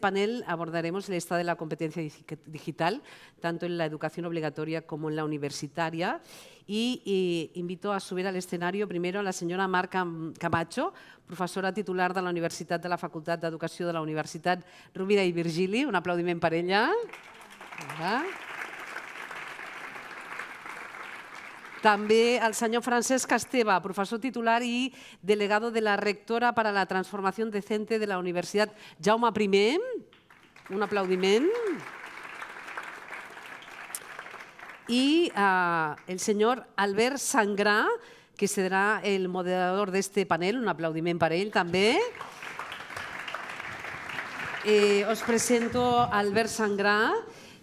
panel abordaremos el estado de la competencia digital, tanto en la educación obligatoria como en la universitaria. Y invito a subir al escenario primero a la senyora Mar Camacho, professora titular de la Universitat de la Facultat d'Educació de la Universitat Rovira i Virgili. Un aplaudiment per ella. També el senyor Francesc Esteve, professor titular i delegado de la rectora para la transformación decente de la Universitat Jaume I. Un aplaudiment. Y el señor Albert Sangrà, que será el moderador de este panel. Un aplaudiment per ell també. Os presento a Albert Sangrà,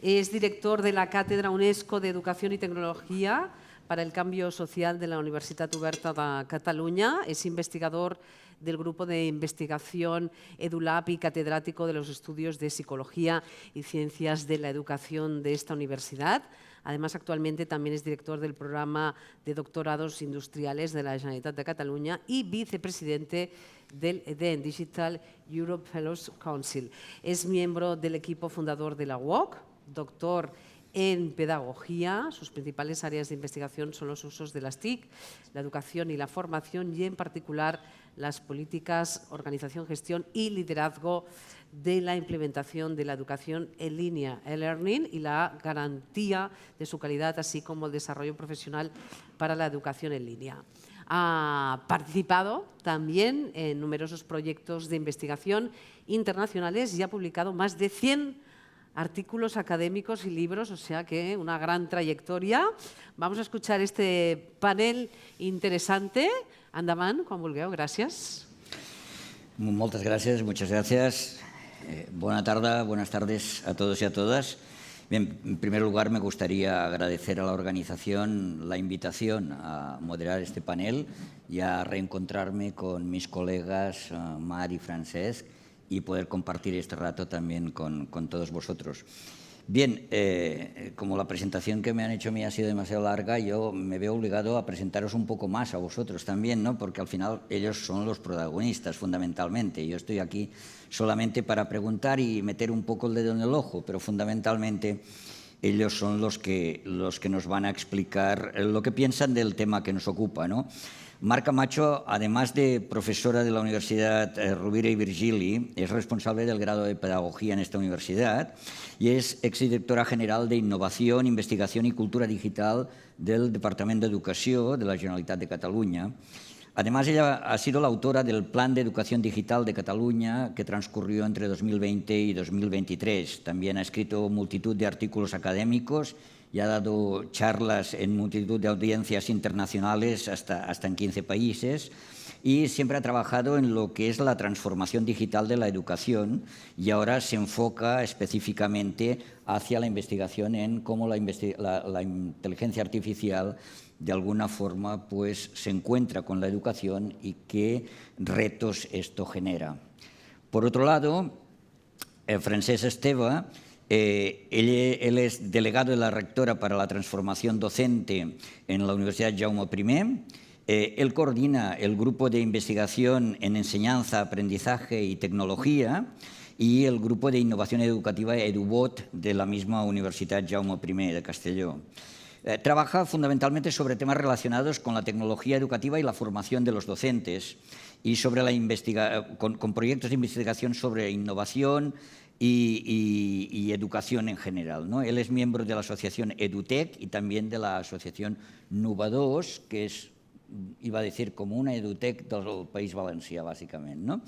es director de la Cátedra UNESCO de Educación y Tecnología para el Cambio Social de la Universitat Oberta de Cataluña. Es investigador del Grupo de Investigación EduLab y catedrático de los estudios de Psicología y Ciencias de la Educación de esta universidad. Además, actualmente también es director del programa de doctorados industriales de la Generalitat de Cataluña y vicepresidente del EDEN, Digital Europe Fellows Council. Es miembro del equipo fundador de la UOC, doctor en pedagogía. Sus principales áreas de investigación son los usos de las TIC, la educación y la formación y en particular las políticas, organización, gestión y liderazgo de la implementación de la educación en línea, e-learning, y la garantía de su calidad, así como el desarrollo profesional para la educación en línea. Ha participado también en numerosos proyectos de investigación internacionales y ha publicado más de 100 artículos académicos y libros, o sea que una gran trayectoria. Vamos a escuchar este panel interesante. Endavant, quan vulgueu. Gràcies. Muchas gracias. Buenas tardes a todos y a todas. Bien, en primer lugar, me gustaría agradecer a la organización la invitación a moderar este panel y a reencontrarme con mis colegas Mar y Francesc y poder compartir este rato también con todos vosotros. Bien, como la presentación que me han hecho a mí ha sido demasiado larga, yo me veo obligado a presentaros un poco más a vosotros también, ¿no? Porque al final ellos son los protagonistas fundamentalmente. Yo estoy aquí solamente para preguntar y meter un poco el dedo en el ojo, pero fundamentalmente ellos son los que nos van a explicar lo que piensan del tema que nos ocupa, ¿no? Mar Camacho, además de profesora de la Universidad Rovira i Virgili, es responsable del grado de Pedagogía en esta universidad y es exdirectora general de Innovación, Investigación y Cultura Digital del Departamento de Educación de la Generalitat de Cataluña. Además, ella ha sido la autora del Plan de Educación Digital de Cataluña que transcurrió entre 2020 y 2023. También ha escrito multitud de artículos académicos y ha dado charlas en multitud de audiencias internacionales hasta en 15 países y siempre ha trabajado en lo que es la transformación digital de la educación y ahora se enfoca específicamente hacia la investigación en cómo la inteligencia artificial de alguna forma pues, se encuentra con la educación y qué retos esto genera. Por otro lado, Francesc Esteve, él es delegado de la rectora para la transformación docente en la Universidad Jaume I. Él coordina el grupo de investigación en enseñanza, aprendizaje y tecnología y el grupo de innovación educativa EduBot de la misma Universidad Jaume I de Castelló. Trabaja fundamentalmente sobre temas relacionados con la tecnología educativa y la formación de los docentes y sobre con proyectos de investigación sobre innovación y educación en general, ¿no? Él es miembro de la asociación EduTech y también de la asociación Nova2, que es, iba a decir, como una EduTech del País Valencià, básicamente, ¿no?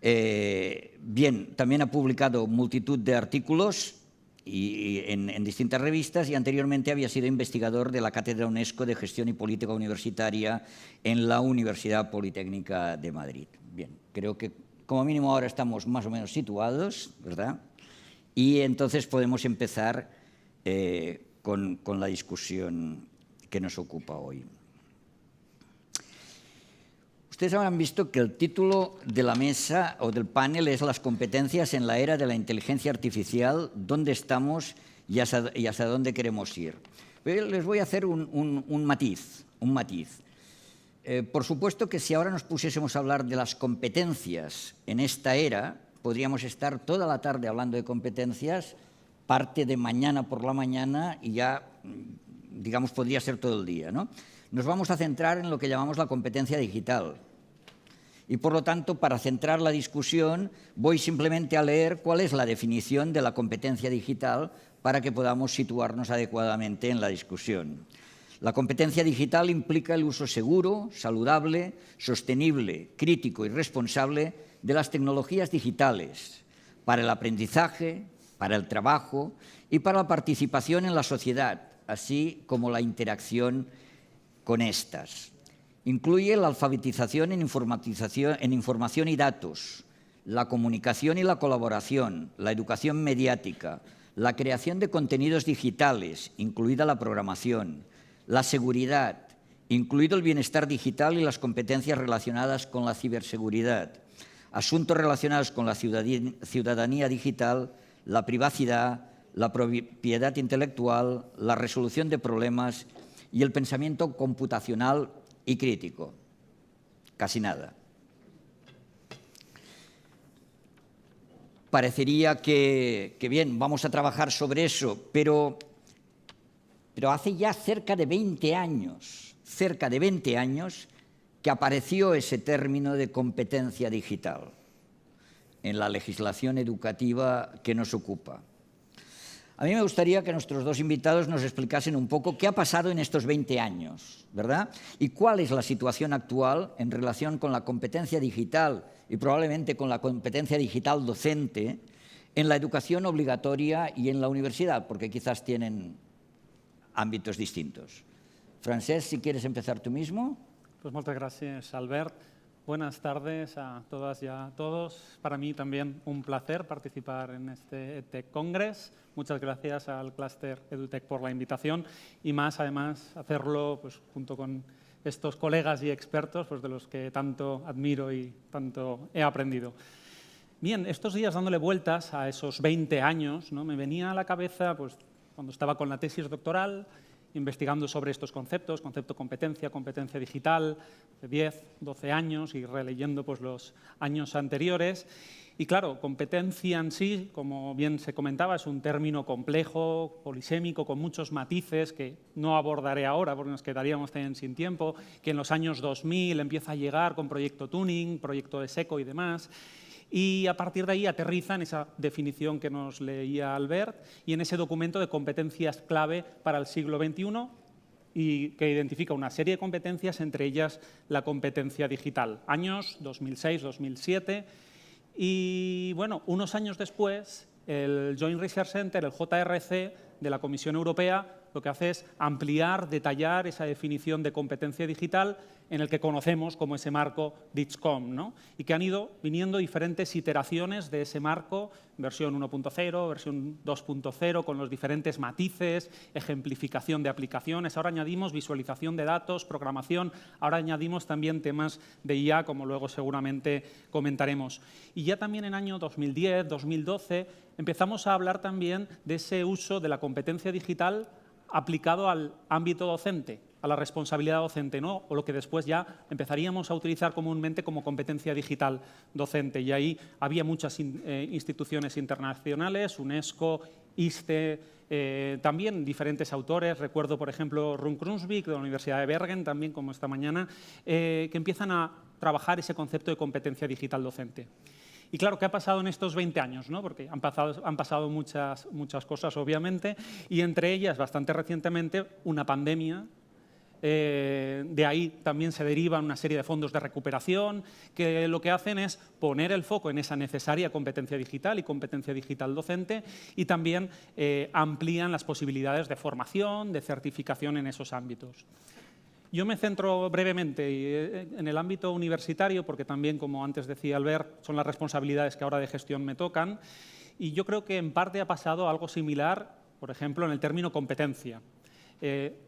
Bien, también ha publicado multitud de artículos en distintas revistas y anteriormente había sido investigador de la Cátedra UNESCO de Gestión y Política Universitaria en la Universidad Politécnica de Madrid. Bien, creo que como mínimo ahora estamos más o menos situados, ¿verdad? Y entonces podemos empezar con la discusión que nos ocupa hoy. Ustedes habrán visto que el título de la mesa o del panel es Las competencias en la era de la inteligencia artificial, ¿dónde estamos y hasta dónde queremos ir? Pero les voy a hacer un matiz. Por supuesto que si ahora nos pusiésemos a hablar de las competencias en esta era, podríamos estar toda la tarde hablando de competencias, parte de mañana por la mañana y ya, digamos, podría ser todo el día, ¿no? Nos vamos a centrar en lo que llamamos la competencia digital. Y, por lo tanto, para centrar la discusión, voy simplemente a leer cuál es la definición de la competencia digital para que podamos situarnos adecuadamente en la discusión. La competencia digital implica el uso seguro, saludable, sostenible, crítico y responsable de las tecnologías digitales para el aprendizaje, para el trabajo y para la participación en la sociedad, así como la interacción con estas. Incluye la alfabetización en información y datos, la comunicación y la colaboración, la educación mediática, la creación de contenidos digitales, incluida la programación, la seguridad, incluido el bienestar digital y las competencias relacionadas con la ciberseguridad, asuntos relacionados con la ciudadanía digital, la privacidad, la propiedad intelectual, la resolución de problemas y el pensamiento computacional y crítico. Casi nada. Parecería que bien, vamos a trabajar sobre eso, pero hace ya cerca de 20 años que apareció ese término de competencia digital en la legislación educativa que nos ocupa. A mí me gustaría que nuestros dos invitados nos explicasen un poco qué ha pasado en estos 20 años, ¿verdad? Y cuál es la situación actual en relación con la competencia digital y probablemente con la competencia digital docente en la educación obligatoria y en la universidad, porque quizás tienen ámbitos distintos. Francesc, si quieres empezar tú mismo. Pues muchas gracias, Albert. Buenas tardes a todas y a todos. Para mí también un placer participar en este EdTech Congress. Muchas gracias al Clúster EduTech por la invitación y más, además, hacerlo pues, junto con estos colegas y expertos pues, de los que tanto admiro y tanto he aprendido. Bien, estos días dándole vueltas a esos 20 años, ¿no? Me venía a la cabeza pues, cuando estaba con la tesis doctoral, investigando sobre estos conceptos, concepto competencia, competencia digital, de 10, 12 años y releyendo pues, los años anteriores. Y claro, competencia en sí, como bien se comentaba, es un término complejo, polisémico, con muchos matices que no abordaré ahora porque nos quedaríamos también sin tiempo, que en los años 2000 empieza a llegar con proyecto Tuning, proyecto de SECO y demás. Y a partir de ahí aterriza en esa definición que nos leía Albert y en ese documento de competencias clave para el siglo XXI y que identifica una serie de competencias, entre ellas la competencia digital. Años 2006-2007 y, bueno, unos años después, el Joint Research Center, el JRC de la Comisión Europea, lo que hace es ampliar, detallar esa definición de competencia digital en el que conocemos como ese marco DIGCOM, ¿no? Y que han ido viniendo diferentes iteraciones de ese marco, versión 1.0, versión 2.0, con los diferentes matices, ejemplificación de aplicaciones. Ahora añadimos visualización de datos, programación, ahora añadimos también temas de IA, como luego seguramente comentaremos. Y ya también en año 2010, 2012, empezamos a hablar también de ese uso de la competencia digital aplicado al ámbito docente, a la responsabilidad docente, ¿no? O lo que después ya empezaríamos a utilizar comúnmente como competencia digital docente. Y ahí había muchas instituciones internacionales, UNESCO, ISTE, también diferentes autores. Recuerdo, por ejemplo, Rune Krumsvik, de la Universidad de Bergen, también como esta mañana, que empiezan a trabajar ese concepto de competencia digital docente. Y claro, ¿qué ha pasado en estos 20 años? ¿No? Porque han pasado muchas cosas, obviamente, y entre ellas, bastante recientemente, una pandemia. De ahí también se derivan una serie de fondos de recuperación que lo que hacen es poner el foco en esa necesaria competencia digital y competencia digital docente y también amplían las posibilidades de formación, de certificación en esos ámbitos. Yo me centro brevemente en el ámbito universitario porque también, como antes decía Albert, son las responsabilidades que ahora de gestión me tocan y yo creo que en parte ha pasado algo similar, por ejemplo, en el término competencia.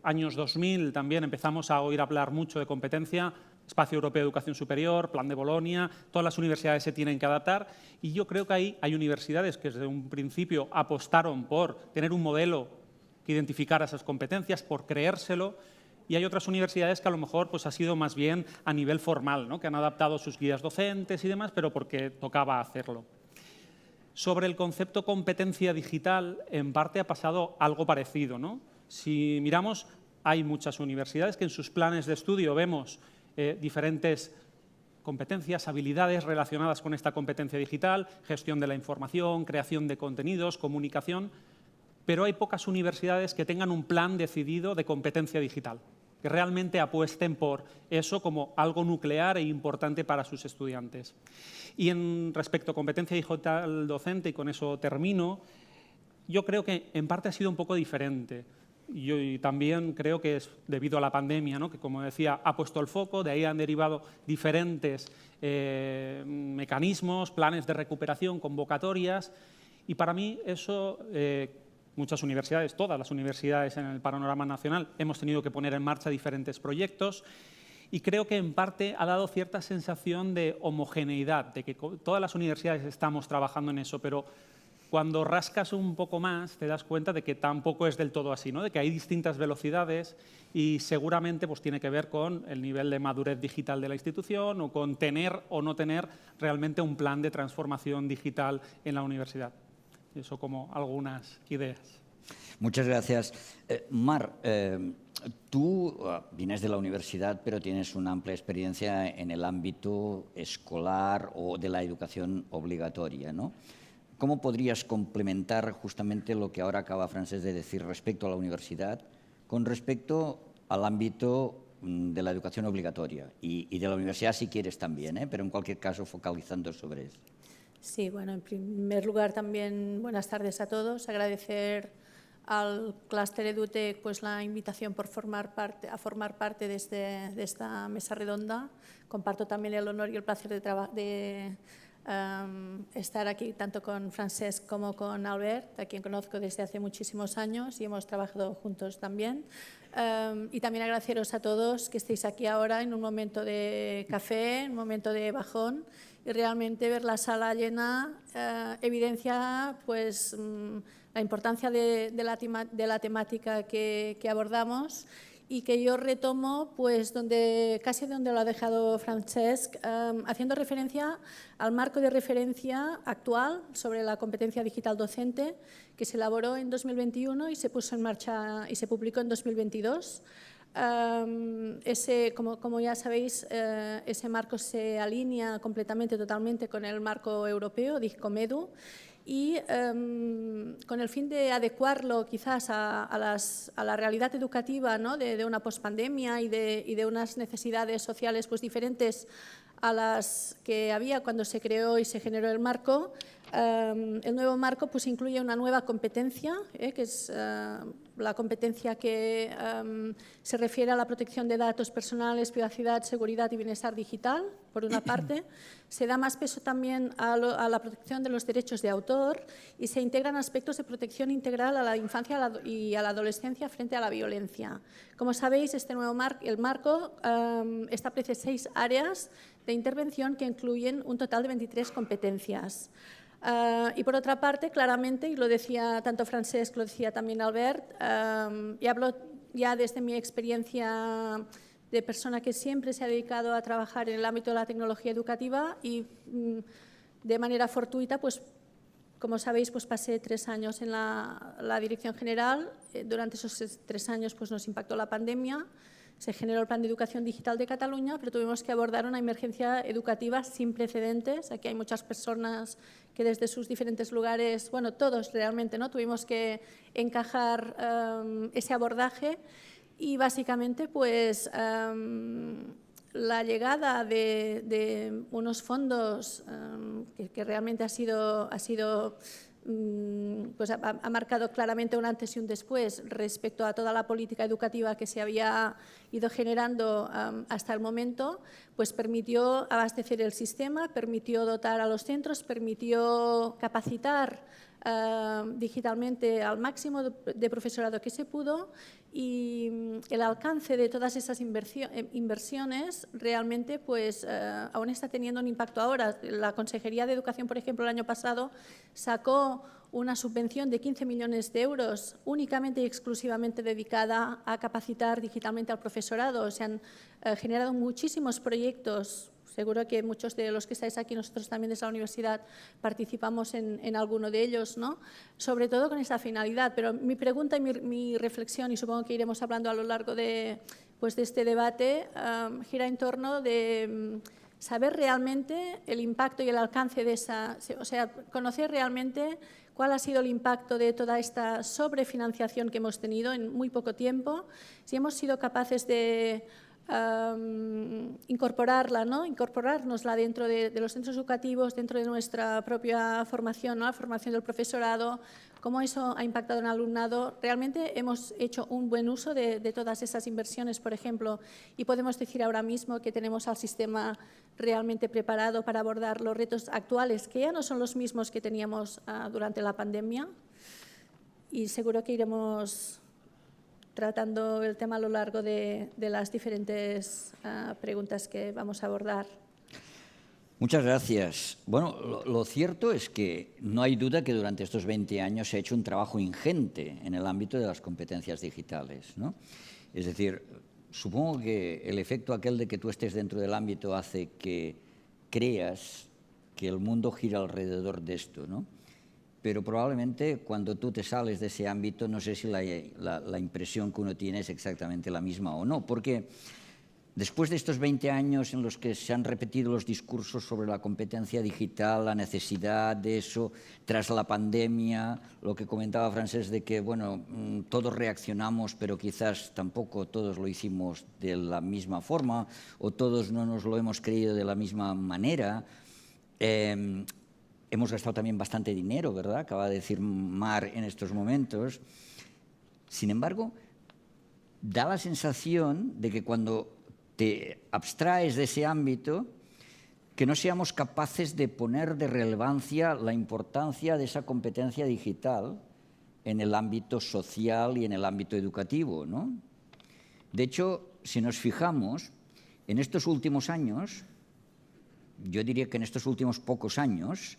Años 2000 también empezamos a oír hablar mucho de competencia, Espacio Europeo de Educación Superior, Plan de Bolonia, todas las universidades se tienen que adaptar y yo creo que ahí hay universidades que desde un principio apostaron por tener un modelo que identificara esas competencias, por creérselo, y hay otras universidades que a lo mejor pues, ha sido más bien a nivel formal, ¿no? Que han adaptado sus guías docentes y demás, pero porque tocaba hacerlo. Sobre el concepto competencia digital, en parte ha pasado algo parecido, ¿no? Si miramos, hay muchas universidades que en sus planes de estudio vemos diferentes competencias, habilidades relacionadas con esta competencia digital, gestión de la información, creación de contenidos, comunicación, pero hay pocas universidades que tengan un plan decidido de competencia digital, que realmente apuesten por eso como algo nuclear e importante para sus estudiantes. Y respecto a competencia digital docente, y con eso termino, yo creo que en parte ha sido un poco diferente. Y también creo que es debido a la pandemia, ¿no? Que, como decía, ha puesto el foco, de ahí han derivado diferentes mecanismos, planes de recuperación, convocatorias, y para mí eso, muchas universidades, todas las universidades en el panorama nacional, hemos tenido que poner en marcha diferentes proyectos, y creo que en parte ha dado cierta sensación de homogeneidad, de que todas las universidades estamos trabajando en eso, pero cuando rascas un poco más te das cuenta de que tampoco es del todo así, ¿no? De que hay distintas velocidades y seguramente pues, tiene que ver con el nivel de madurez digital de la institución o con tener o no tener realmente un plan de transformación digital en la universidad. Eso como algunas ideas. Muchas gracias. Mar, tú vienes de la universidad, pero tienes una amplia experiencia en el ámbito escolar o de la educación obligatoria, ¿no? ¿Cómo podrías complementar justamente lo que ahora acaba Francesc de decir respecto a la universidad con respecto al ámbito de la educación obligatoria y de la universidad si quieres también, pero en cualquier caso focalizando sobre eso? Sí, bueno, en primer lugar también buenas tardes a todos. Agradecer al Clúster EduTech pues, la invitación por formar parte de esta mesa redonda. Comparto también el honor y el placer de estar aquí tanto con Francesc como con Albert, a quien conozco desde hace muchísimos años y hemos trabajado juntos también. Y también agradeceros a todos que estéis aquí ahora en un momento de café, en un momento de bajón, y realmente ver la sala llena evidencia pues, la importancia de la temática que abordamos, y que yo retomo pues, casi donde lo ha dejado Francesc, haciendo referencia al marco de referencia actual sobre la competencia digital docente que se elaboró en 2021 y se puso en marcha y se publicó en 2022. Como ya sabéis, ese marco se alinea completamente, totalmente con el marco europeo, DIGCOMEDU, y con el fin de adecuarlo quizás a la realidad educativa, ¿no? de una pospandemia y de unas necesidades sociales pues, diferentes a las que había cuando se creó y se generó el marco. El nuevo marco pues, incluye una nueva competencia, que es la competencia que se refiere a la protección de datos personales, privacidad, seguridad y bienestar digital, por una parte. Se da más peso también a la protección de los derechos de autor y se integran aspectos de protección integral a la infancia y a la adolescencia frente a la violencia. Como sabéis, este nuevo marco establece 6 áreas de intervención que incluyen un total de 23 competencias. Y por otra parte, claramente, y lo decía tanto Francesc, lo decía también Albert, y hablo ya desde mi experiencia de persona que siempre se ha dedicado a trabajar en el ámbito de la tecnología educativa y de manera fortuita, pues como sabéis, pues pasé 3 años en la dirección general. Durante esos 3 años pues, nos impactó la pandemia. Se generó el Plan de Educación Digital de Cataluña, pero tuvimos que abordar una emergencia educativa sin precedentes. Aquí hay muchas personas que desde sus diferentes lugares, bueno, todos realmente, ¿no? Tuvimos que encajar ese abordaje y básicamente pues, la llegada de unos fondos que realmente ha sido pues ha marcado claramente un antes y un después respecto a toda la política educativa que se había ido generando hasta el momento, pues permitió abastecer el sistema, permitió dotar a los centros, permitió capacitar digitalmente al máximo de profesorado que se pudo, y el alcance de todas esas inversiones realmente pues, aún está teniendo un impacto ahora. La Consejería de Educación, por ejemplo, el año pasado sacó una subvención de 15 millones de euros únicamente y exclusivamente dedicada a capacitar digitalmente al profesorado. Se han generado muchísimos proyectos, seguro que muchos de los que estáis aquí, nosotros también desde la universidad, participamos en alguno de ellos, ¿no? Sobre todo con esa finalidad. Pero mi pregunta y mi reflexión, y supongo que iremos hablando a lo largo de este debate, gira en torno de saber realmente el impacto y el alcance de esa, o sea, conocer realmente cuál ha sido el impacto de toda esta sobrefinanciación que hemos tenido en muy poco tiempo, si hemos sido capaces de incorporarla, ¿no? Incorporárnosla dentro de los centros educativos, dentro de nuestra propia formación, ¿no? La formación del profesorado, cómo eso ha impactado en el alumnado. Realmente hemos hecho un buen uso de todas esas inversiones, por ejemplo, y podemos decir ahora mismo que tenemos al sistema realmente preparado para abordar los retos actuales, que ya no son los mismos que teníamos durante la pandemia, y seguro que iremos tratando el tema a lo largo de las diferentes preguntas que vamos a abordar. Muchas gracias. Bueno, lo cierto es que no hay duda que durante estos 20 años se ha hecho un trabajo ingente en el ámbito de las competencias digitales, ¿no? Es decir, supongo que el efecto aquel de que tú estés dentro del ámbito hace que creas que el mundo gira alrededor de esto, ¿no? Pero probablemente cuando tú te sales de ese ámbito, no sé si la impresión que uno tiene es exactamente la misma o no, porque después de estos 20 años en los que se han repetido los discursos sobre la competencia digital, la necesidad de eso, tras la pandemia, lo que comentaba Francesc de que, bueno, todos reaccionamos, pero quizás tampoco todos lo hicimos de la misma forma o todos no nos lo hemos creído de la misma manera. Hemos gastado también bastante dinero, ¿verdad? Acaba de decir Mar en estos momentos. Sin embargo, da la sensación de que cuando te abstraes de ese ámbito, que no seamos capaces de poner de relevancia la importancia de esa competencia digital en el ámbito social y en el ámbito educativo, ¿no? De hecho, si nos fijamos, en estos últimos años, yo diría que en estos últimos pocos años,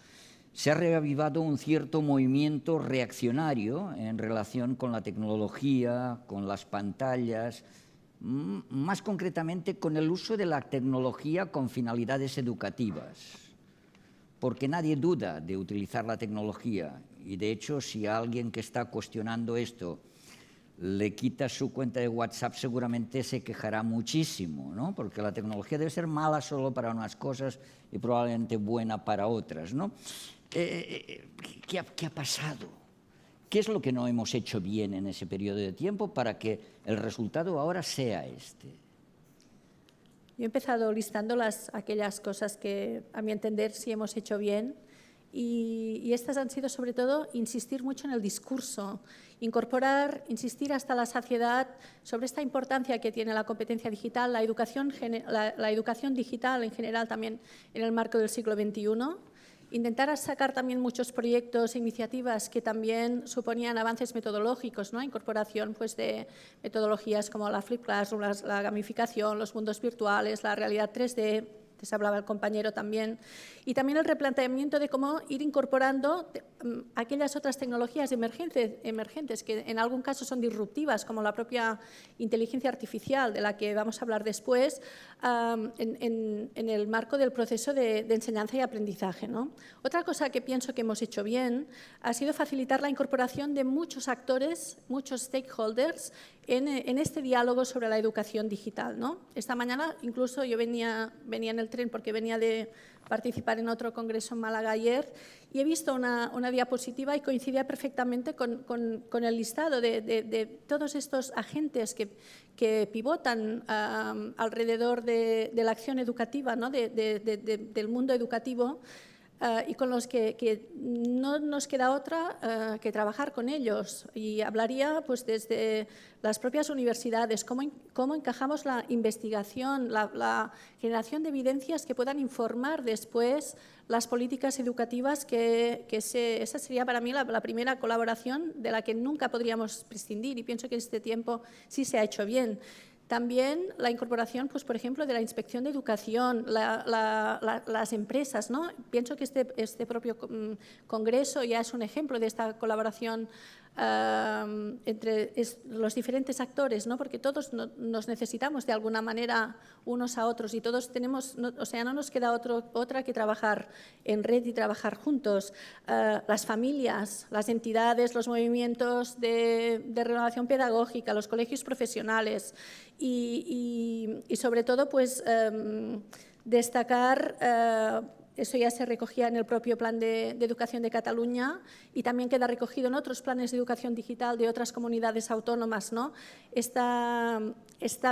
se ha reavivado un cierto movimiento reaccionario en relación con la tecnología, con las pantallas, más concretamente con el uso de la tecnología con finalidades educativas, porque nadie duda de utilizar la tecnología y, de hecho, si a alguien que está cuestionando esto le quita su cuenta de WhatsApp, seguramente se quejará muchísimo, ¿no? Porque la tecnología debe ser mala solo para unas cosas y probablemente buena para otras, ¿no? ¿Qué ha pasado? ¿Qué es lo que no hemos hecho bien en ese periodo de tiempo para que el resultado ahora sea este? Yo he empezado listando aquellas cosas que, a mi entender, sí hemos hecho bien, y estas han sido, sobre todo, insistir mucho en el discurso, insistir hasta la saciedad sobre esta importancia que tiene la competencia digital, la educación digital en general también en el marco del siglo XXI. Intentar sacar también muchos proyectos e iniciativas que también suponían avances metodológicos, ¿no? Incorporación pues, de metodologías como la Flip Classroom, la gamificación, los mundos virtuales, la realidad 3D, se hablaba el compañero también, y también el replanteamiento de cómo ir incorporando aquellas otras tecnologías emergentes que en algún caso son disruptivas, como la propia inteligencia artificial, de la que vamos a hablar después, en el marco del proceso de enseñanza y aprendizaje, ¿no? Otra cosa que pienso que hemos hecho bien ha sido facilitar la incorporación de muchos actores, muchos stakeholders, en este diálogo sobre la educación digital, ¿no? Esta mañana incluso yo venía en el tren porque venía de participar en otro congreso en Málaga ayer y he visto una diapositiva y coincidía perfectamente con el listado de todos estos agentes que pivotan alrededor de la acción educativa, ¿no? del mundo educativo, y con los que no nos queda otra que trabajar con ellos. Y hablaría pues, desde las propias universidades, cómo encajamos la investigación, la generación de evidencias que puedan informar después las políticas educativas, esa sería para mí la primera colaboración de la que nunca podríamos prescindir, y pienso que este tiempo sí se ha hecho bien. También la incorporación, pues, por ejemplo, de la inspección de educación, las empresas, ¿no? Pienso que este propio congreso ya es un ejemplo de esta colaboración entre los diferentes actores, ¿no? Porque todos nos necesitamos de alguna manera unos a otros y todos tenemos, no nos queda otra que trabajar en red y trabajar juntos. Las familias, las entidades, los movimientos de renovación pedagógica, los colegios profesionales y sobre todo pues destacar. Eso ya se recogía en el propio Plan de Educación de Cataluña y también queda recogido en otros planes de educación digital de otras comunidades autónomas, ¿no? Esta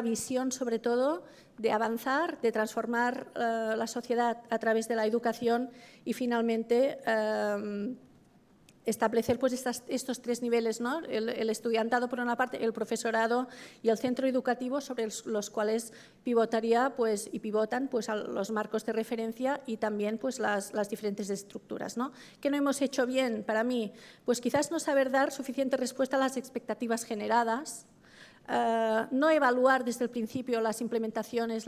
visión, sobre todo, de avanzar, de transformar la sociedad a través de la educación y, finalmente, establecer pues, estos tres niveles, ¿no? El estudiantado, por una parte, el profesorado y el centro educativo, sobre los cuales pivotaría pues, y pivotan pues, a los marcos de referencia y también pues, las diferentes estructuras, ¿no? ¿Qué no hemos hecho bien para mí? Pues quizás no saber dar suficiente respuesta a las expectativas generadas, no evaluar desde el principio las implementaciones,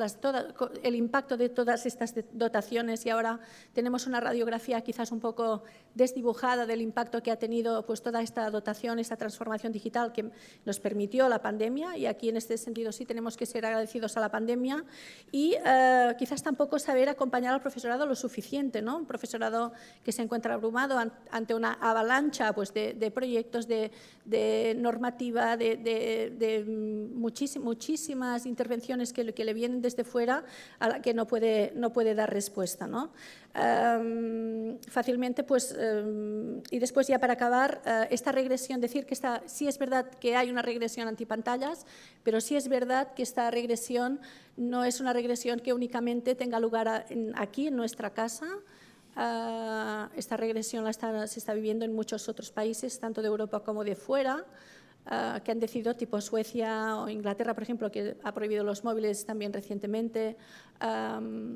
el impacto de todas estas dotaciones y ahora tenemos una radiografía quizás un poco desdibujada del impacto que ha tenido pues, toda esta dotación, esta transformación digital que nos permitió la pandemia y aquí en este sentido sí tenemos que ser agradecidos a la pandemia y quizás tampoco saber acompañar al profesorado lo suficiente, ¿no? Un profesorado que se encuentra abrumado ante una avalancha pues, de proyectos, de normativa, de muchísimas intervenciones que le vienen desde fuera a la que no puede dar respuesta, ¿no? Fácilmente, pues, y después ya para acabar, esta regresión, decir que sí es verdad que hay una regresión antipantallas, pero sí es verdad que esta regresión no es una regresión que únicamente tenga lugar aquí, en nuestra casa. Esta regresión se está viviendo en muchos otros países, tanto de Europa como de fuera, que han decidido, tipo Suecia o Inglaterra, por ejemplo, que ha prohibido los móviles también recientemente.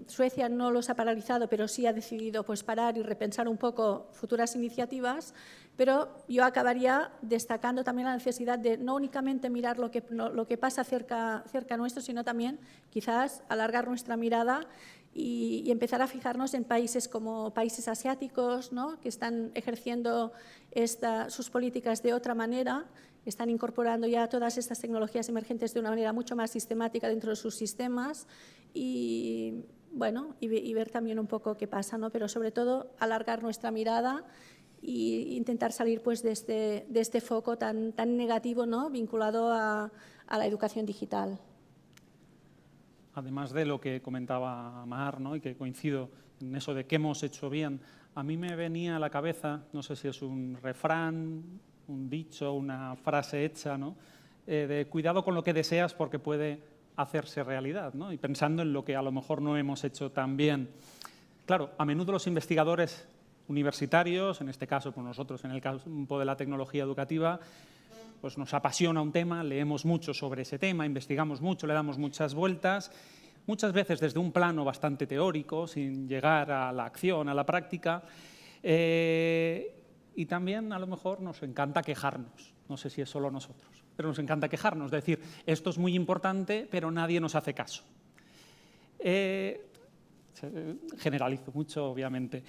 Suecia no los ha paralizado, pero sí ha decidido pues, parar y repensar un poco futuras iniciativas, pero yo acabaría destacando también la necesidad de no únicamente mirar lo que pasa cerca nuestro, sino también quizás alargar nuestra mirada y empezar a fijarnos en países como países asiáticos, ¿no? Que están ejerciendo sus políticas de otra manera, están incorporando ya todas estas tecnologías emergentes de una manera mucho más sistemática dentro de sus sistemas y, bueno, y ver también un poco qué pasa, ¿no? Pero sobre todo alargar nuestra mirada e intentar salir pues, de este foco tan negativo, ¿no? Vinculado a la educación digital. Además de lo que comentaba Mar, ¿no? Y que coincido en eso de qué hemos hecho bien, a mí me venía a la cabeza, no sé si es un refrán, un dicho, una frase hecha, ¿no? De cuidado con lo que deseas porque puede hacerse realidad, ¿no? Y pensando en lo que a lo mejor no hemos hecho tan bien. Claro, a menudo los investigadores universitarios, en este caso por nosotros en el campo de la tecnología educativa, pues nos apasiona un tema, leemos mucho sobre ese tema, investigamos mucho, le damos muchas vueltas, muchas veces desde un plano bastante teórico, sin llegar a la acción, a la práctica, y también a lo mejor nos encanta quejarnos, no sé si es solo nosotros, pero nos encanta quejarnos, decir, esto es muy importante, pero nadie nos hace caso. Generalizo mucho, obviamente.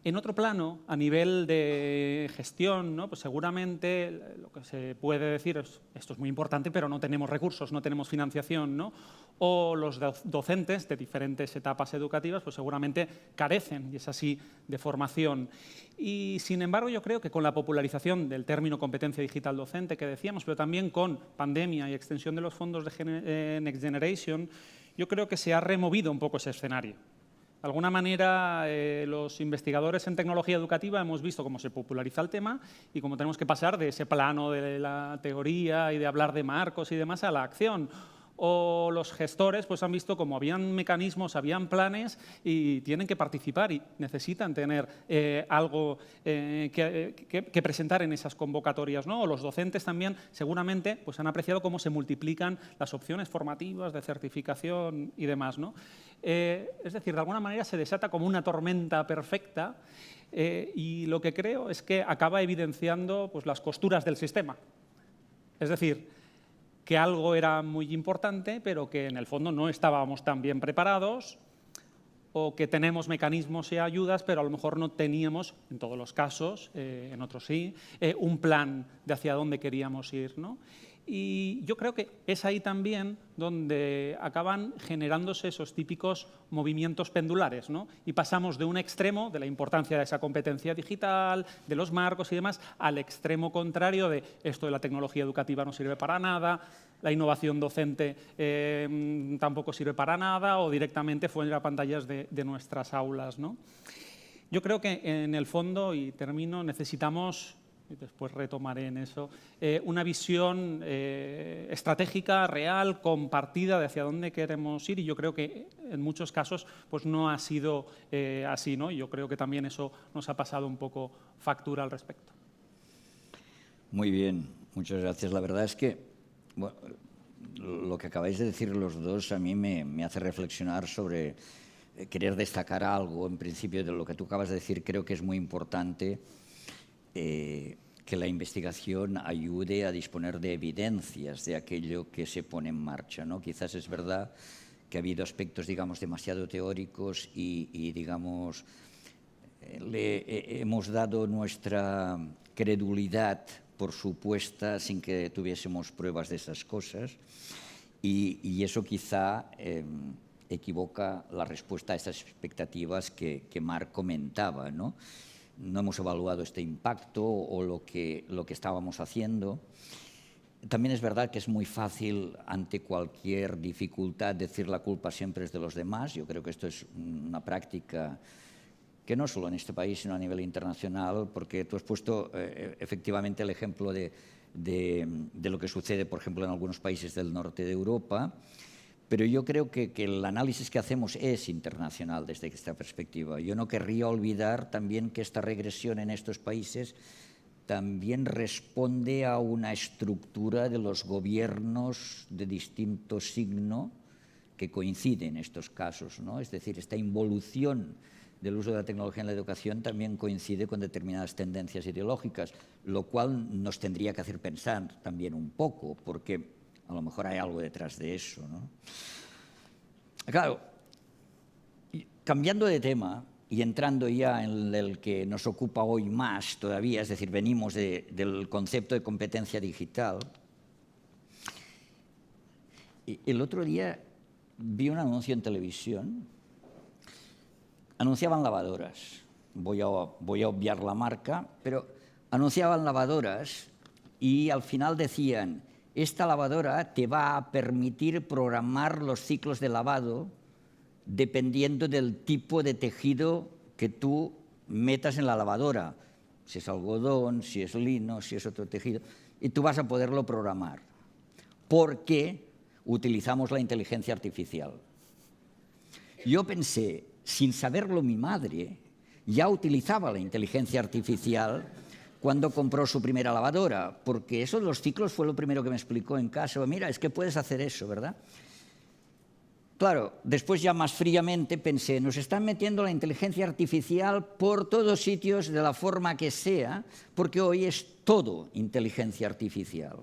En otro plano, a nivel de gestión, ¿no? Pues seguramente lo que se puede decir es esto es muy importante, pero no tenemos recursos, no tenemos financiación, ¿no? O los docentes de diferentes etapas educativas pues seguramente carecen, y es así, de formación. Y, sin embargo, yo creo que con la popularización del término competencia digital docente que decíamos, pero también con pandemia y extensión de los fondos de Next Generation, yo creo que se ha removido un poco ese escenario. De alguna manera, los investigadores en tecnología educativa hemos visto cómo se populariza el tema y cómo tenemos que pasar de ese plano de la teoría y de hablar de marcos y demás a la acción. O los gestores pues, han visto cómo habían mecanismos, habían planes y tienen que participar y necesitan tener algo que presentar en esas convocatorias, ¿no? O los docentes también seguramente pues, han apreciado cómo se multiplican las opciones formativas de certificación y demás, ¿no? Es decir, de alguna manera se desata como una tormenta perfecta y lo que creo es que acaba evidenciando pues, las costuras del sistema. Es decir, que algo era muy importante, pero que en el fondo no estábamos tan bien preparados, o que tenemos mecanismos y ayudas, pero a lo mejor no teníamos, en todos los casos, en otros sí, un plan de hacia dónde queríamos ir, ¿no? Y yo creo que es ahí también donde acaban generándose esos típicos movimientos pendulares, ¿no? Y pasamos de un extremo, de la importancia de esa competencia digital, de los marcos y demás, al extremo contrario de esto de la tecnología educativa no sirve para nada, la innovación docente tampoco sirve para nada, o directamente fuera pantallas de nuestras aulas, ¿no? Yo creo que en el fondo, y termino, necesitamos, y después retomaré en eso, una visión estratégica, real, compartida de hacia dónde queremos ir, y yo creo que en muchos casos pues no ha sido así, ¿no? Y yo creo que también eso nos ha pasado un poco factura al respecto. Muy bien, muchas gracias. La verdad es que bueno, lo que acabáis de decir los dos a mí me hace reflexionar sobre querer destacar algo. En principio, de lo que tú acabas de decir, creo que es muy importante que la investigación ayude a disponer de evidencias de aquello que se pone en marcha, ¿no? Quizás es verdad que ha habido aspectos, digamos, demasiado teóricos y digamos, le hemos dado nuestra credulidad por supuesta sin que tuviésemos pruebas de esas cosas y eso quizá equivoca la respuesta a estas expectativas que Marc comentaba, ¿no? No hemos evaluado este impacto o lo que estábamos haciendo. También es verdad que es muy fácil ante cualquier dificultad decir la culpa siempre es de los demás. Yo creo que esto es una práctica que no solo en este país, sino a nivel internacional, porque tú has puesto efectivamente el ejemplo de lo que sucede, por ejemplo, en algunos países del norte de Europa, pero yo creo que el análisis que hacemos es internacional desde esta perspectiva. Yo no querría olvidar también que esta regresión en estos países también responde a una estructura de los gobiernos de distinto signo que coincide en estos casos, ¿no? Es decir, esta involución del uso de la tecnología en la educación también coincide con determinadas tendencias ideológicas, lo cual nos tendría que hacer pensar también un poco, porque a lo mejor hay algo detrás de eso, ¿no? Claro, cambiando de tema y entrando ya en el que nos ocupa hoy más todavía, es decir, venimos del concepto de competencia digital. El otro día vi un anuncio en televisión. Anunciaban lavadoras. Voy a obviar la marca, pero anunciaban lavadoras y al final decían: esta lavadora te va a permitir programar los ciclos de lavado dependiendo del tipo de tejido que tú metas en la lavadora. Si es algodón, si es lino, si es otro tejido. Y tú vas a poderlo programar. Porque utilizamos la inteligencia artificial. Yo pensé, sin saberlo mi madre, ya utilizaba la inteligencia artificial cuando compró su primera lavadora, porque eso de los ciclos fue lo primero que me explicó en casa. Mira, es que puedes hacer eso, ¿verdad? Claro, después ya más fríamente pensé, nos están metiendo la inteligencia artificial por todos sitios de la forma que sea, porque hoy es todo inteligencia artificial.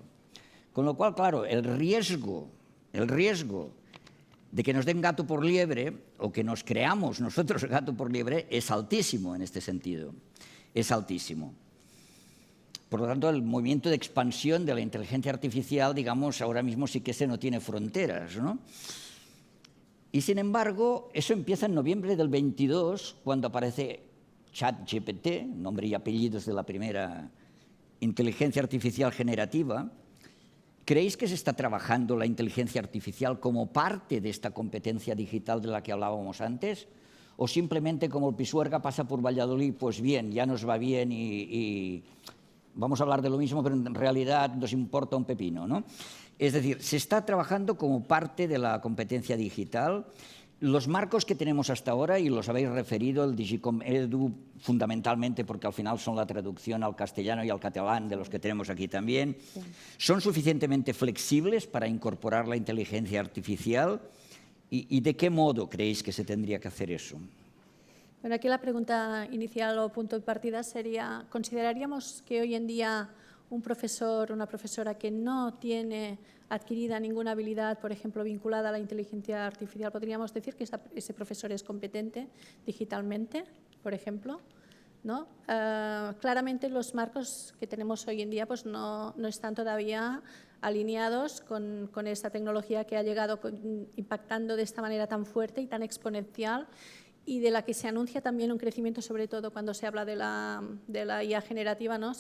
Con lo cual, claro, el riesgo de que nos den gato por liebre o que nos creamos nosotros gato por liebre es altísimo en este sentido, es altísimo. Por lo tanto, el movimiento de expansión de la inteligencia artificial, digamos, ahora mismo sí que no tiene fronteras, ¿no? Y sin embargo, eso empieza en noviembre del 22, cuando aparece ChatGPT, nombre y apellidos de la primera inteligencia artificial generativa. ¿Creéis que se está trabajando la inteligencia artificial como parte de esta competencia digital de la que hablábamos antes? ¿O simplemente como el Pisuerga pasa por Valladolid, pues bien, ya nos va bien y vamos a hablar de lo mismo, pero en realidad nos importa un pepino, ¿no? Es decir, se está trabajando como parte de la competencia digital. Los marcos que tenemos hasta ahora, y los habéis referido, el Digicom Edu, fundamentalmente porque al final son la traducción al castellano y al catalán de los que tenemos aquí también, ¿son suficientemente flexibles para incorporar la inteligencia artificial? ¿Y de qué modo creéis que se tendría que hacer eso? Bueno, aquí la pregunta inicial o punto de partida sería, ¿consideraríamos que hoy en día un profesor o una profesora que no tiene adquirida ninguna habilidad, por ejemplo, vinculada a la inteligencia artificial, podríamos decir que ese profesor es competente digitalmente, por ejemplo, ¿no? Claramente los marcos que tenemos hoy en día pues no están todavía alineados con esta tecnología que ha llegado impactando de esta manera tan fuerte y tan exponencial, y de la que se anuncia también un crecimiento, sobre todo cuando se habla de la IA generativa, ¿no?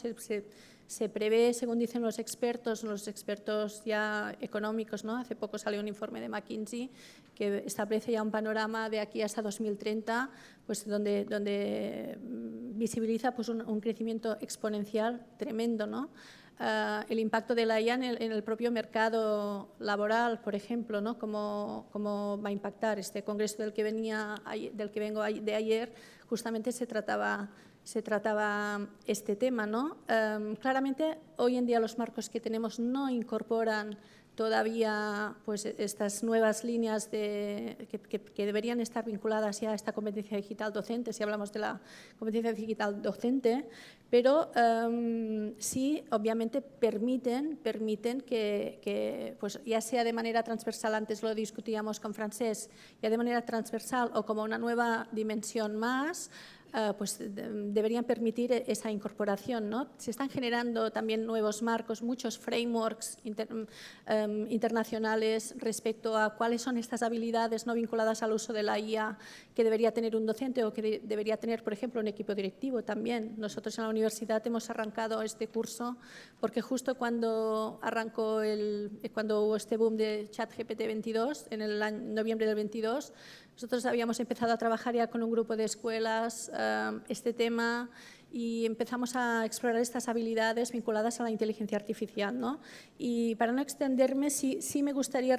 Se prevé, según dicen los expertos ya económicos, ¿no? Hace poco salió un informe de McKinsey que establece ya un panorama de aquí hasta 2030, pues donde visibiliza pues un crecimiento exponencial tremendo, ¿no? El impacto de la IA en el propio mercado laboral, por ejemplo, ¿no? Cómo va a impactar. Este congreso del que vengo de ayer, justamente se trataba este tema, ¿no? Claramente, hoy en día los marcos que tenemos no incorporan todavía pues, estas nuevas líneas que deberían estar vinculadas ya a esta competencia digital docente, si hablamos de la competencia digital docente, pero sí, obviamente, permiten que pues, ya sea de manera transversal, antes lo discutíamos con Francesc, ya de manera transversal o como una nueva dimensión más, pues deberían permitir esa incorporación, ¿no? Se están generando también nuevos marcos, muchos frameworks internacionales respecto a cuáles son estas habilidades no vinculadas al uso de la IA que debería tener un docente o que debería tener, por ejemplo, un equipo directivo también. Nosotros en la universidad hemos arrancado este curso porque justo cuando hubo este boom de ChatGPT 22, en el noviembre del 22, nosotros habíamos empezado a trabajar ya con un grupo de escuelas este tema y empezamos a explorar estas habilidades vinculadas a la inteligencia artificial, ¿no? Y para no extenderme, sí me gustaría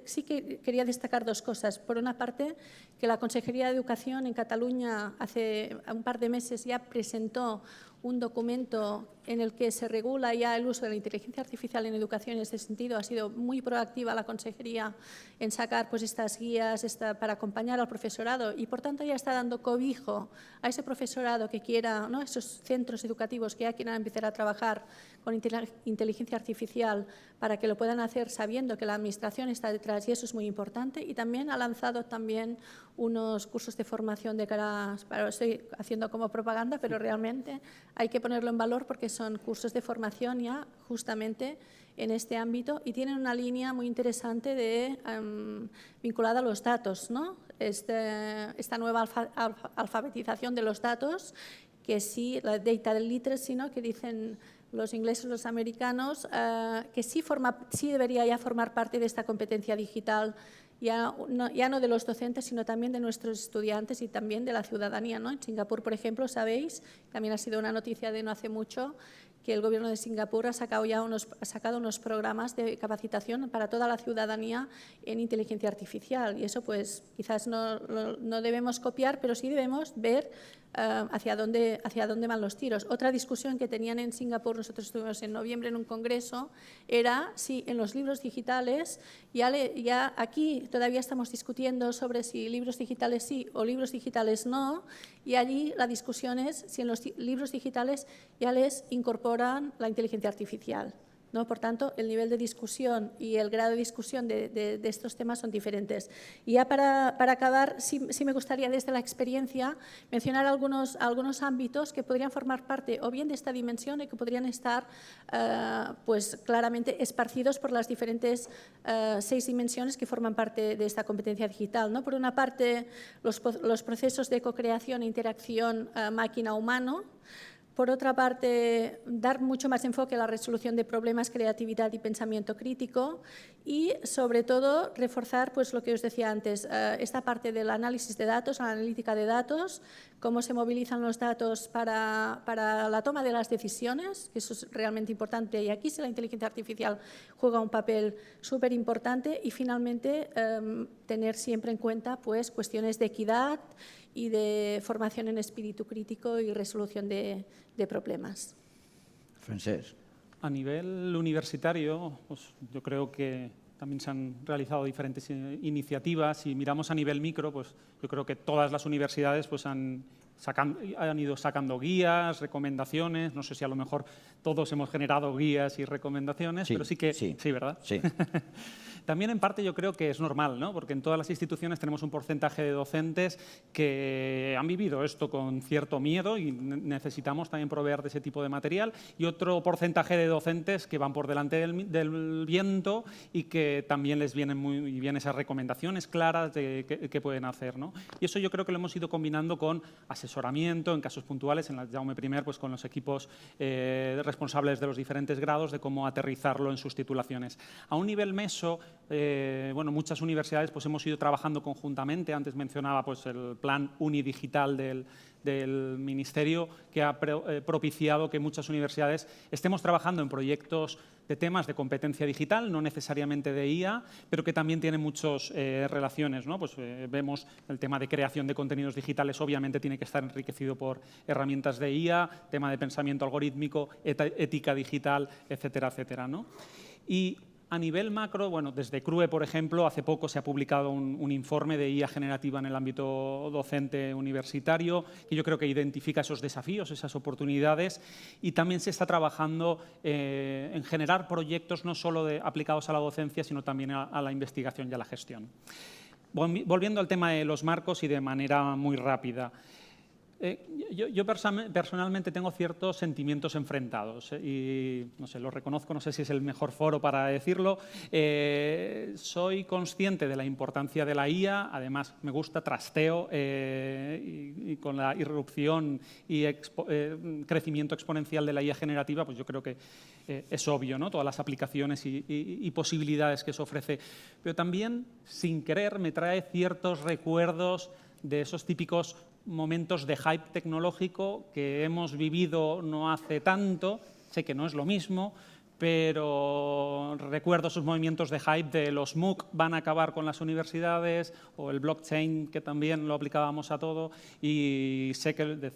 sí que quería destacar dos cosas. Por una parte, que la Consejería de Educación en Cataluña hace un par de meses ya presentó un documento en el que se regula ya el uso de la inteligencia artificial en educación. En ese sentido, ha sido muy proactiva la Consejería en sacar pues, estas guías para acompañar al profesorado y, por tanto, ya está dando cobijo a ese profesorado que quiera, ¿no? Esos centros educativos que ya quieran empezar a trabajar con inteligencia artificial para que lo puedan hacer sabiendo que la Administración está detrás, y eso es muy importante. Y también ha lanzado también unos cursos de formación de cara, lo estoy haciendo como propaganda, pero realmente hay que ponerlo en valor porque son cursos de formación ya justamente en este ámbito y tienen una línea muy interesante vinculada a los datos, ¿no? Esta nueva alfabetización de los datos, que sí, la data literacy, ¿no? Que dicen los ingleses, los americanos, que sí debería ya formar parte de esta competencia digital, ya no de los docentes, sino también de nuestros estudiantes y también de la ciudadanía, ¿no? En Singapur, por ejemplo, sabéis, también ha sido una noticia de no hace mucho, que el Gobierno de Singapur ha sacado unos programas de capacitación para toda la ciudadanía en inteligencia artificial. Y eso, pues, quizás no debemos copiar, pero sí debemos ver hacia dónde van los tiros. Otra discusión que tenían en Singapur, nosotros estuvimos en noviembre en un congreso, era si en los libros digitales, ya aquí todavía estamos discutiendo sobre si libros digitales sí o libros digitales no, y allí la discusión es si en los libros digitales ya les incorporan la inteligencia artificial, ¿no? Por tanto, el nivel de discusión y el grado de discusión de estos temas son diferentes. Y ya para acabar, sí me gustaría desde la experiencia mencionar algunos ámbitos que podrían formar parte o bien de esta dimensión y que podrían estar pues, claramente esparcidos por las diferentes 6 dimensiones que forman parte de esta competencia digital, ¿no? Por una parte, los procesos de co-creación e interacción máquina-humano. Por otra parte, dar mucho más enfoque a la resolución de problemas, creatividad y pensamiento crítico y, sobre todo, reforzar pues, lo que os decía antes, esta parte del análisis de datos, la analítica de datos, cómo se movilizan los datos para la toma de las decisiones, que eso es realmente importante, y aquí sí la inteligencia artificial juega un papel súper importante, y finalmente tener siempre en cuenta pues, cuestiones de equidad y de formación en espíritu crítico y resolución de problemas. Francesc. A nivel universitario, pues, yo creo que también se han realizado diferentes iniciativas. Si miramos a nivel micro, pues yo creo que todas las universidades pues, han han ido sacando guías, recomendaciones, no sé si a lo mejor todos hemos generado guías y recomendaciones, Sí, pero sí que... sí. Sí, ¿verdad? Sí. También en parte yo creo que es normal, ¿no? Porque en todas las instituciones tenemos un porcentaje de docentes que han vivido esto con cierto miedo y necesitamos también proveer de ese tipo de material, y otro porcentaje de docentes que van por delante del viento y que también les vienen muy bien esas recomendaciones claras de qué pueden hacer, ¿no? Y eso yo creo que lo hemos ido combinando con asesoramiento en casos puntuales, en la Jaume I, pues con los equipos responsables de los diferentes grados de cómo aterrizarlo en sus titulaciones. A un nivel meso, bueno, muchas universidades pues hemos ido trabajando conjuntamente. Antes mencionaba pues el plan unidigital del Ministerio, que ha propiciado que muchas universidades estemos trabajando en proyectos de temas de competencia digital, no necesariamente de IA, pero que también tienen muchas relaciones, ¿no? Pues vemos el tema de creación de contenidos digitales, obviamente tiene que estar enriquecido por herramientas de IA, tema de pensamiento algorítmico, ética digital, etcétera, etcétera, ¿no? Y a nivel macro, bueno, desde CRUE, por ejemplo, hace poco se ha publicado un informe de IA generativa en el ámbito docente universitario, que yo creo que identifica esos desafíos, esas oportunidades, y también se está trabajando en generar proyectos no solo aplicados a la docencia, sino también a la investigación y a la gestión. Volviendo al tema de los marcos y de manera muy rápida. Yo personalmente tengo ciertos sentimientos enfrentados y no sé, lo reconozco, no sé si es el mejor foro para decirlo. Soy consciente de la importancia de la IA, además me gusta, trasteo y con la irrupción y crecimiento exponencial de la IA generativa, pues yo creo que es obvio, ¿no? Todas las aplicaciones y posibilidades que eso ofrece. Pero también, sin querer, me trae ciertos recuerdos de esos típicos momentos de hype tecnológico que hemos vivido no hace tanto. Sé que no es lo mismo, pero recuerdo esos movimientos de hype de los MOOC van a acabar con las universidades, o el blockchain, que también lo aplicábamos a todo, y sé que,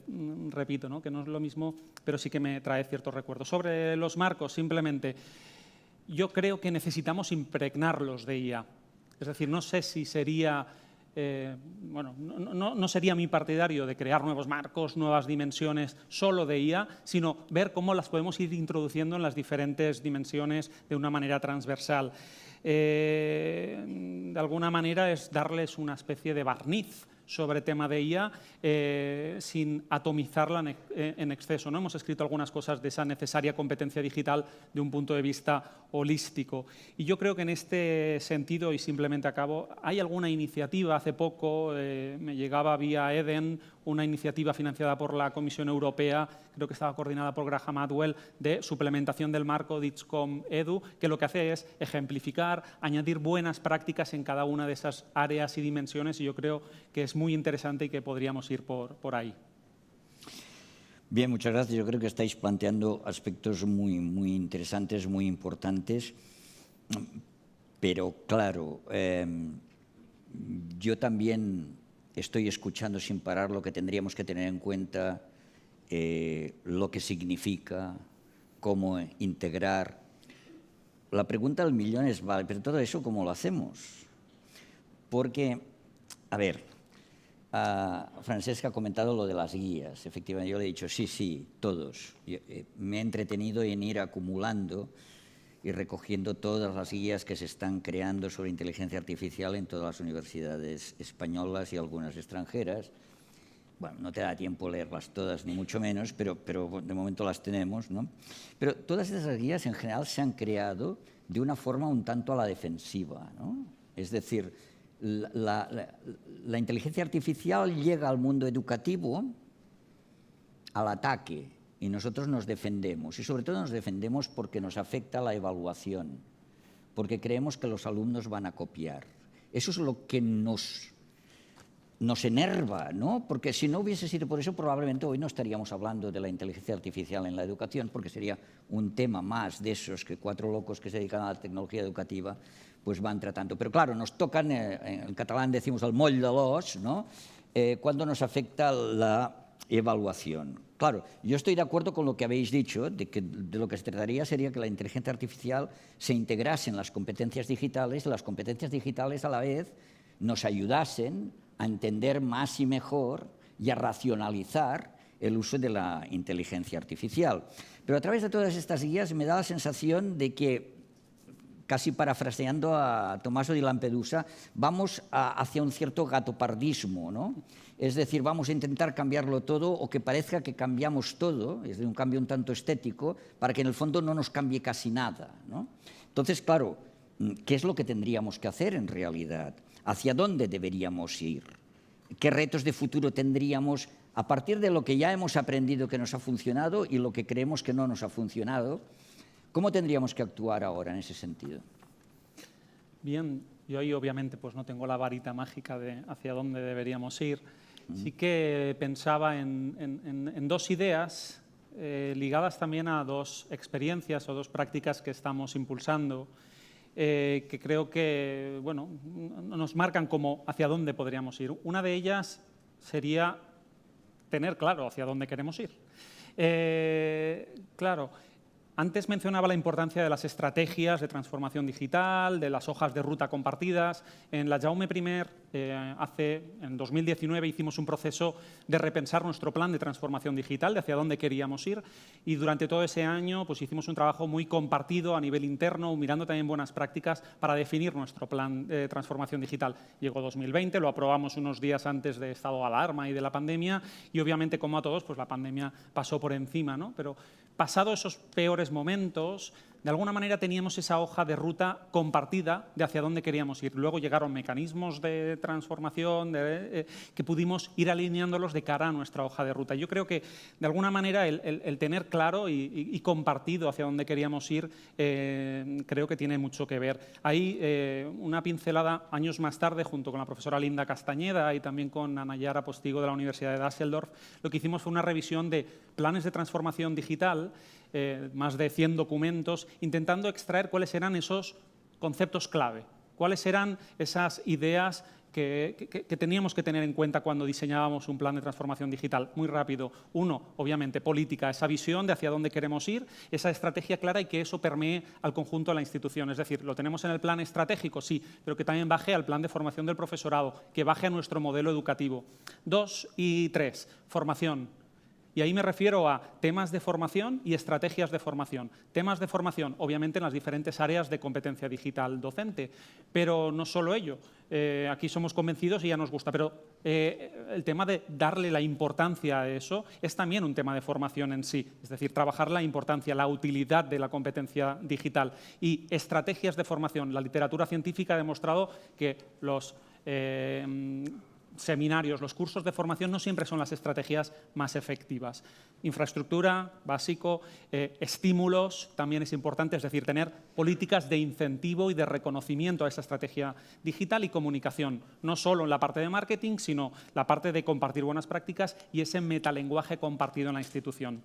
repito, ¿no? Que no es lo mismo, pero sí que me trae ciertos recuerdos. Sobre los marcos, simplemente, yo creo que necesitamos impregnarlos de IA. Es decir, no sé si sería... bueno, no sería mi partidario de crear nuevos marcos, nuevas dimensiones solo de IA, sino ver cómo las podemos ir introduciendo en las diferentes dimensiones de una manera transversal. De alguna manera es darles una especie de barniz sobre tema de IA sin atomizarla en exceso, ¿no? Hemos escrito algunas cosas de esa necesaria competencia digital de un punto de vista holístico. Y yo creo que en este sentido, y simplemente acabo, hay alguna iniciativa, hace poco me llegaba vía Eden una iniciativa financiada por la Comisión Europea, creo que estaba coordinada por Graham Atwell, de suplementación del marco DITSCOM Edu, que lo que hace es ejemplificar, añadir buenas prácticas en cada una de esas áreas y dimensiones, y yo creo que es muy interesante y que podríamos ir por ahí. Bien, muchas gracias. Yo creo que estáis planteando aspectos muy interesantes, muy importantes, pero claro, yo también estoy escuchando sin parar lo que tendríamos que tener en cuenta, lo que significa, cómo integrar. La pregunta del millón es, vale, pero todo eso, ¿cómo lo hacemos? Porque, a ver, Francesca ha comentado lo de las guías. Efectivamente, yo le he dicho, sí, todos. Me he entretenido en ir acumulando y recogiendo todas las guías que se están creando sobre inteligencia artificial en todas las universidades españolas y algunas extranjeras. Bueno, no te da tiempo leerlas todas, ni mucho menos, pero de momento las tenemos, ¿no? Pero todas esas guías en general se han creado de una forma un tanto a la defensiva, ¿no? Es decir, la inteligencia artificial llega al mundo educativo al ataque, y nosotros nos defendemos, y sobre todo nos defendemos porque nos afecta la evaluación, porque creemos que los alumnos van a copiar. Eso es lo que nos enerva, ¿no? Porque si no hubiese sido por eso, probablemente hoy no estaríamos hablando de la inteligencia artificial en la educación, porque sería un tema más de esos que 4 locos que se dedican a la tecnología educativa pues van tratando. Pero claro, nos tocan, en catalán decimos el moll de l'os, ¿no? Cuando nos afecta la evaluación. Claro, yo estoy de acuerdo con lo que habéis dicho, de que de lo que se trataría sería que la inteligencia artificial se integrase en las competencias digitales, y las competencias digitales a la vez nos ayudasen a entender más y mejor y a racionalizar el uso de la inteligencia artificial. Pero a través de todas estas guías me da la sensación de que, casi parafraseando a Tommaso di Lampedusa, vamos hacia un cierto gatopardismo, ¿no? Es decir, vamos a intentar cambiarlo todo o que parezca que cambiamos todo, es decir, un cambio un tanto estético, para que en el fondo no nos cambie casi nada, ¿no? Entonces, claro, ¿qué es lo que tendríamos que hacer en realidad? ¿Hacia dónde deberíamos ir? ¿Qué retos de futuro tendríamos a partir de lo que ya hemos aprendido que nos ha funcionado y lo que creemos que no nos ha funcionado? ¿Cómo tendríamos que actuar ahora en ese sentido? Bien, yo ahí obviamente pues no tengo la varita mágica de hacia dónde deberíamos ir. Sí que pensaba en dos ideas ligadas también a dos experiencias o dos prácticas que estamos impulsando, que creo que bueno, nos marcan como hacia dónde podríamos ir. Una de ellas sería tener claro hacia dónde queremos ir. Claro, antes mencionaba la importancia de las estrategias de transformación digital, de las hojas de ruta compartidas. En la Jaume I, en 2019, hicimos un proceso de repensar nuestro plan de transformación digital, de hacia dónde queríamos ir. Y durante todo ese año pues, hicimos un trabajo muy compartido a nivel interno, mirando también buenas prácticas para definir nuestro plan de transformación digital. Llegó 2020, lo aprobamos unos días antes de estado de alarma y de la pandemia. Y obviamente, como a todos, pues la pandemia pasó por encima, ¿no? Pero pasado esos peores momentos, de alguna manera teníamos esa hoja de ruta compartida de hacia dónde queríamos ir. Luego llegaron mecanismos de transformación que pudimos ir alineándolos de cara a nuestra hoja de ruta. Yo creo que, de alguna manera, el tener claro y compartido hacia dónde queríamos ir, creo que tiene mucho que ver. Ahí, una pincelada años más tarde, junto con la profesora Linda Castañeda y también con Ana Yara Postigo de la Universidad de Düsseldorf, lo que hicimos fue una revisión de planes de transformación digital, más de 100 documentos, intentando extraer cuáles eran esos conceptos clave, cuáles eran esas ideas que teníamos que tener en cuenta cuando diseñábamos un plan de transformación digital. Muy rápido. Uno, obviamente, política, esa visión de hacia dónde queremos ir, esa estrategia clara y que eso permee al conjunto de la institución. Es decir, lo tenemos en el plan estratégico, sí, pero que también baje al plan de formación del profesorado, que baje a nuestro modelo educativo. 2 y 3, formación. Y ahí me refiero a temas de formación y estrategias de formación. Temas de formación, obviamente, en las diferentes áreas de competencia digital docente, pero no solo ello. Aquí somos convencidos y ya nos gusta, pero el tema de darle la importancia a eso es también un tema de formación en sí. Es decir, trabajar la importancia, la utilidad de la competencia digital y estrategias de formación. La literatura científica ha demostrado que los seminarios, los cursos de formación no siempre son las estrategias más efectivas. Infraestructura, básico, estímulos también es importante, es decir, tener políticas de incentivo y de reconocimiento a esa estrategia digital y comunicación, no solo en la parte de marketing, sino la parte de compartir buenas prácticas y ese metalenguaje compartido en la institución.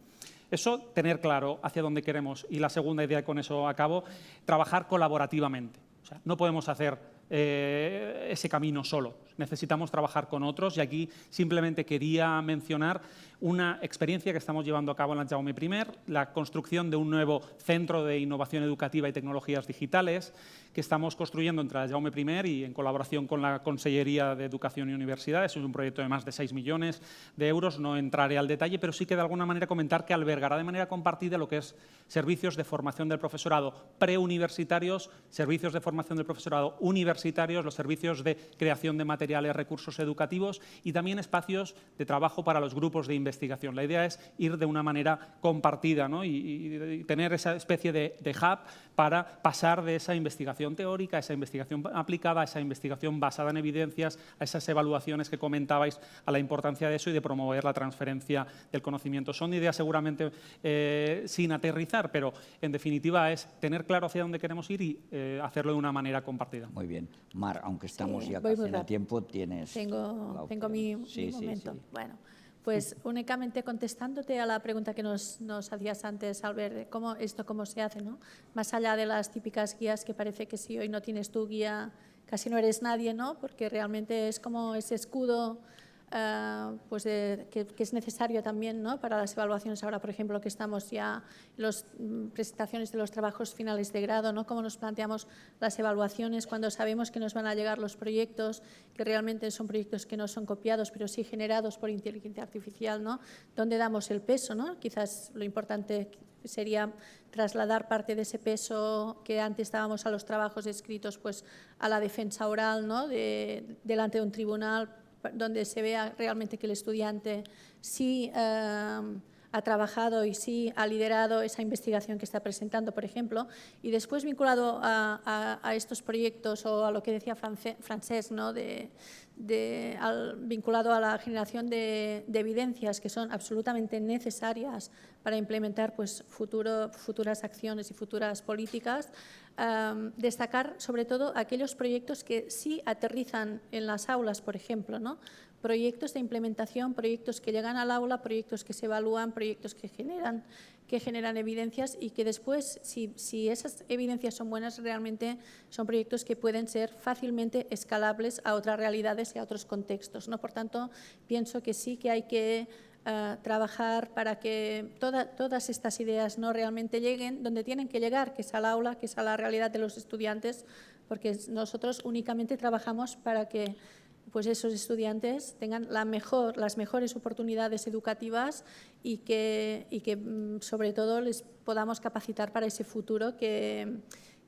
Eso, tener claro hacia dónde queremos. Y la segunda idea, con eso acabo, trabajar colaborativamente. O sea, no podemos hacer ese camino solo. Necesitamos trabajar con otros y aquí simplemente quería mencionar una experiencia que estamos llevando a cabo en la Jaume I, la construcción de un nuevo centro de innovación educativa y tecnologías digitales que estamos construyendo entre la Jaume I y en colaboración con la Consellería de Educación y Universidades. Es un proyecto de más de 6 millones de euros, no entraré al detalle, pero sí que de alguna manera comentar que albergará de manera compartida lo que es servicios de formación del profesorado preuniversitarios, servicios de formación del profesorado universitarios, los servicios de creación de materiales, recursos educativos y también espacios de trabajo para los grupos de investigación. La idea es ir de una manera compartida, ¿no? y tener esa especie de hub para pasar de esa investigación teórica a esa investigación aplicada, a esa investigación basada en evidencias, a esas evaluaciones que comentabais, a la importancia de eso y de promover la transferencia del conocimiento. Son ideas seguramente sin aterrizar, pero en definitiva es tener claro hacia dónde queremos ir y hacerlo de una manera compartida. Muy bien. Mar, aunque estamos Sí, ya voy casi muy en el rápido. tiempo, tienes la Tengo opción. mi Sí, sí, momento. sí. Bueno, pues únicamente contestándote a la pregunta que nos hacías antes, Albert, de cómo se hace, ¿no? Más allá de las típicas guías que parece que si hoy no tienes tu guía, casi no eres nadie, ¿no? Porque realmente es como ese escudo pues que es necesario también, ¿no?, para las evaluaciones ahora, por ejemplo, que estamos ya en las presentaciones de los trabajos finales de grado, ¿no?, cómo nos planteamos las evaluaciones cuando sabemos que nos van a llegar los proyectos, que realmente son proyectos que no son copiados, pero sí generados por inteligencia artificial, ¿no?, dónde damos el peso, ¿no? Quizás lo importante sería trasladar parte de ese peso que antes dábamos a los trabajos escritos, pues a la defensa oral, ¿no?, delante de un tribunal, donde se vea realmente que el estudiante sí ha trabajado y sí ha liderado esa investigación que está presentando, por ejemplo, y después vinculado a estos proyectos o a lo que decía Francesc, ¿no?, vinculado a la generación de evidencias que son absolutamente necesarias para implementar, pues, futuras acciones y futuras políticas, destacar sobre todo aquellos proyectos que sí aterrizan en las aulas, por ejemplo, ¿no?, proyectos de implementación, proyectos que llegan al aula, proyectos que se evalúan, proyectos que generan evidencias y que después, si esas evidencias son buenas, realmente son proyectos que pueden ser fácilmente escalables a otras realidades y a otros contextos, ¿no? Por tanto, pienso que sí que hay que trabajar para que todas estas ideas, ¿no?, realmente lleguen donde tienen que llegar, que es al aula, que es a la realidad de los estudiantes, porque nosotros únicamente trabajamos para que, pues, esos estudiantes tengan las mejores oportunidades educativas y que sobre todo les podamos capacitar para ese futuro que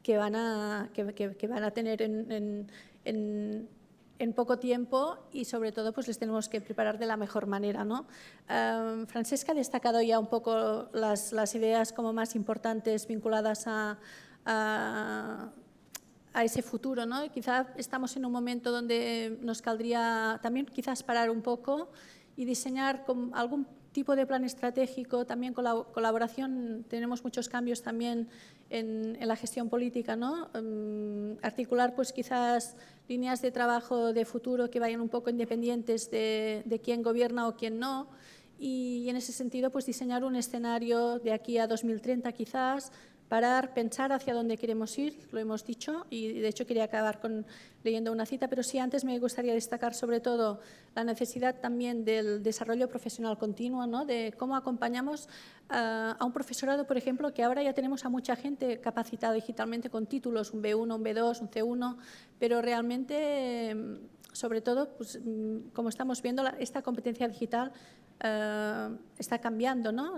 van a tener en poco tiempo y sobre todo, pues, les tenemos que preparar de la mejor manera, ¿no? Francesc ha destacado ya un poco las ideas como más importantes vinculadas a ese futuro, ¿no? Quizá estamos en un momento donde nos caldría también quizás parar un poco y diseñar algún tipo de plan estratégico, también con la colaboración. Tenemos muchos cambios también en la gestión política, ¿no? Articular, pues, quizás líneas de trabajo de futuro que vayan un poco independientes de quién gobierna o quién no, y en ese sentido, pues, diseñar un escenario de aquí a 2030 quizás, parar, pensar hacia dónde queremos ir, lo hemos dicho, y de hecho quería acabar leyendo una cita, pero sí antes me gustaría destacar sobre todo la necesidad también del desarrollo profesional continuo, ¿no?, de cómo acompañamos a un profesorado, por ejemplo, que ahora ya tenemos a mucha gente capacitada digitalmente con títulos, un B1, un B2, un C1, pero realmente, sobre todo, pues, como estamos viendo, esta competencia digital está cambiando, ¿no?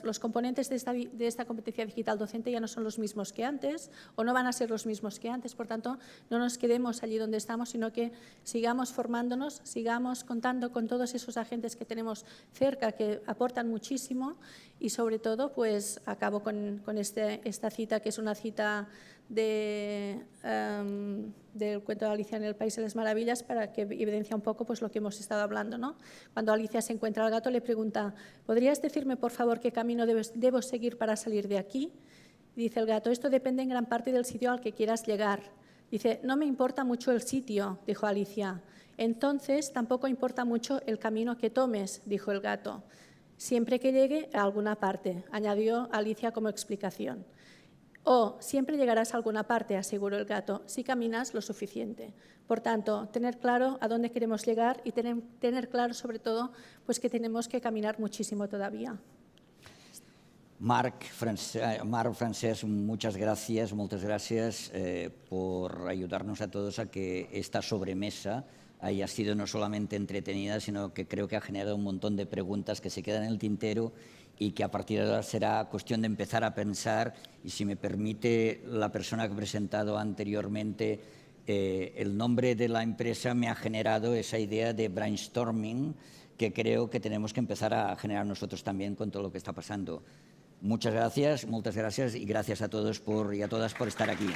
Los componentes de esta competencia digital docente ya no son los mismos que antes o no van a ser los mismos que antes. Por tanto, no nos quedemos allí donde estamos, sino que sigamos formándonos, sigamos contando con todos esos agentes que tenemos cerca que aportan muchísimo y, sobre todo, pues acabo con esta cita, que es una cita del cuento de Alicia en el País de las Maravillas, para que evidencia un poco, pues, lo que hemos estado hablando, ¿no? Cuando Alicia se encuentra al gato, le pregunta: ¿podrías decirme, por favor, qué camino debo seguir para salir de aquí? Y dice el gato: esto depende en gran parte del sitio al que quieras llegar. Dice: no me importa mucho el sitio, dijo Alicia. Entonces, tampoco importa mucho el camino que tomes, dijo el gato. Siempre que llegue a alguna parte, añadió Alicia como explicación. O siempre llegarás a alguna parte, aseguró el gato, si caminas lo suficiente. Por tanto, tener claro a dónde queremos llegar y tener claro, sobre todo, pues, que tenemos que caminar muchísimo todavía. Marc, Francesc, muchas gracias por ayudarnos a todos a que esta sobremesa haya sido no solamente entretenida, sino que creo que ha generado un montón de preguntas que se quedan en el tintero y que a partir de ahora será cuestión de empezar a pensar. Y si me permite, la persona que he presentado anteriormente, el nombre de la empresa me ha generado esa idea de brainstorming que creo que tenemos que empezar a generar nosotros también con todo lo que está pasando. Muchas gracias y gracias a todos y a todas por estar aquí.